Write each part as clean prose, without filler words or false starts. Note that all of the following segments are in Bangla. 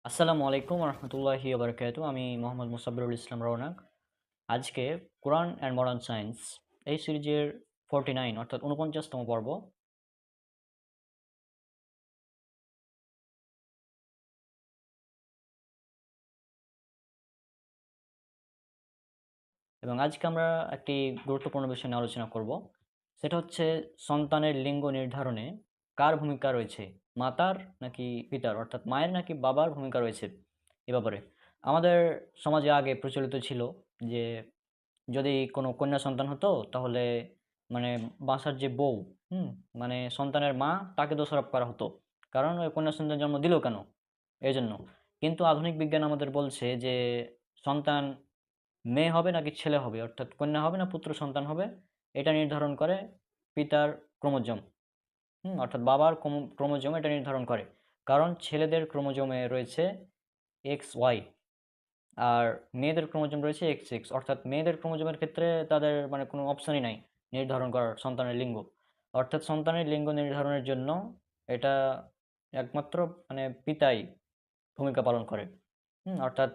আসসালামু আলাইকুম রহমতুল্লাহি বারকাতু। আমি মোহাম্মদ মুসাব্বিরুল ইসলাম রওনাক। আজকে কোরআন অ্যান্ড মডার্ন সায়েন্স এই সিরিজের 49 অর্থাৎ 49তম পর্ব। এবং আজকে আমরা একটি গুরুত্বপূর্ণ বিষয় নিয়ে আলোচনা করব। সেটা হচ্ছে সন্তানের লিঙ্গ নির্ধারণে কার ভূমিকা রয়েছে, মাতার নাকি পিতার, অর্থাৎ মায়ের নাকি বাবার ভূমিকা রয়েছে এ ব্যাপারে। আমাদের সমাজে আগে প্রচলিত ছিল যে যদি কোনো কন্যা সন্তান হতো তাহলে মানে বাসার যে বউ, হুম, মানে সন্তানের মা, তাকে দোষারোপ করা হতো, কারণ ওই কন্যা সন্তান জন্ম দিল কেন, এই জন্য। কিন্তু আধুনিক বিজ্ঞান আমাদের বলছে যে সন্তান মেয়ে হবে নাকি ছেলে হবে, অর্থাৎ কন্যা হবে না পুত্র সন্তান হবে, এটা নির্ধারণ করে পিতার ক্রোমোজোম। অর্থাৎ বাবার ক্রোমোজোম এটা নির্ধারণ করে। কারণ ছেলেদের ক্রোমোজোমে রয়েছে XY, আর মেয়েদের ক্রোমোজোম রয়েছে XX, অর্থাৎ মেয়েদের ক্রোমোজোমের ক্ষেত্রে তাদের মানে কোনো অপশনই নাই নির্ধারণ করার সন্তানের লিঙ্গ। অর্থাৎ সন্তানের লিঙ্গ নির্ধারণের জন্য এটা একমাত্র মানে পিতাই ভূমিকা পালন করে। অর্থাৎ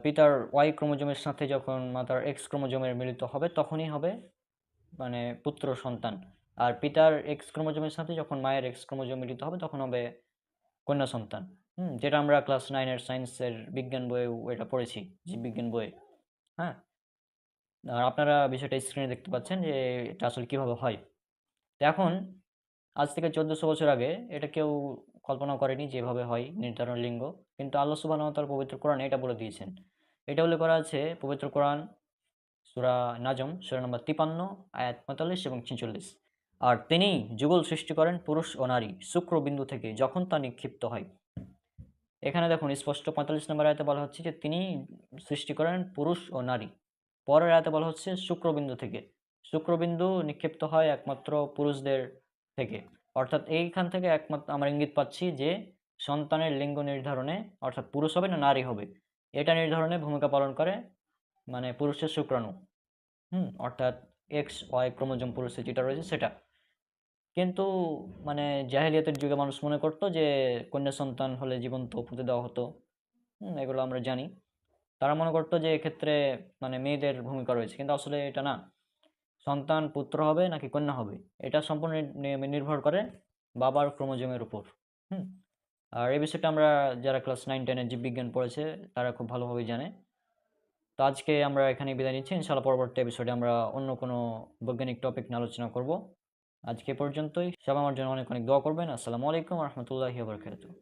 পিতার ওয়াই ক্রোমোজোমের সাথে যখন মাতার এক্স ক্রোমোজোমের মিলিত হবে তখনই হবে মানে পুত্র সন্তান। আর পিতার এক্স ক্রোমোজোমের সাথে যখন মায়ের এক্স ক্রোমোজোম মিলিত হবে তখন হবে কন্যা সন্তান। যেটা আমরা ক্লাস 9-এর সায়েন্সের বিজ্ঞান বইয়েও এটা পড়েছি, জীববিজ্ঞান বইয়ে। হ্যাঁ, আর আপনারা বিষয়টা স্ক্রিনে দেখতে পাচ্ছেন যে এটা আসলে কিভাবে হয়। তো এখন আজ থেকে 1400 বছর আগে এটা কেউ কল্পনা করেনি যে এভাবে হয় নির্ধারণ লিঙ্গ। কিন্তু আল্লাহ সুবহানাহু ওয়া তাআলা পবিত্র কোরআনে এটা বলে দিয়েছেন। এটা উল্লেখ করা আছে পবিত্র কোরআন সূরা নাজম সূরা নম্বর 53 আয়াত 45 এবং 46। আর তিনি যুগল সৃষ্টি করেন পুরুষ ও নারী শুক্রবিন্দু থেকে যখন তা নিক্ষিপ্ত হয়। এখানে দেখুন স্পষ্ট 45 নম্বর আয়াতে বলা হচ্ছে যে তিনি সৃষ্টি করেন পুরুষ ও নারী। পরের আয়াতে বলা হচ্ছে শুক্রবিন্দু থেকে। শুক্রবিন্দু নিক্ষিপ্ত হয় একমাত্র পুরুষদের থেকে। অর্থাৎ এইখান থেকে একমাত্র আমরা ইঙ্গিত পাচ্ছি যে সন্তানের লিঙ্গ নির্ধারণে, অর্থাৎ পুরুষ হবে না নারী হবে, এটা নির্ধারণে ভূমিকা পালন করে মানে পুরুষের শুক্রাণু। অর্থাৎ XY ক্রোমোজোম পুরুষের যেটা রয়েছে সেটা। কিন্তু মানে জাহেলিয়াতের যুগে মানুষ মনে করতো যে কন্যা সন্তান হলে জীবন্ত পুঁতে দেওয়া হতো। এগুলো আমরা জানি। তারা মনে করতো যে এক্ষেত্রে মানে মেয়েদের ভূমিকা রয়েছে, কিন্তু আসলে এটা না। সন্তান পুত্র হবে নাকি কন্যা হবে এটা সম্পূর্ণ নির্ভর করে বাবার ক্রোমোজোমের উপর। হুম আর এই বিষয়টা আমরা যারা ক্লাস 9-10-এর জীববিজ্ঞান পড়েছে তারা খুব ভালোভাবে জানে। তো আজকে আমরা এখানে বিদায় নিচ্ছি, ইনশাআল্লাহ পরবর্তী এপিসোডে আমরা অন্য কোনো বৈজ্ঞানিক টপিক নিয়ে আলোচনা করব। আজকে এ পর্যন্তই। সবাই আমার জন্য অনেক অনেক দোয়া করবেন। আসসালামু আলাইকুম রহমতুল্লাহি বারাকাতুহু।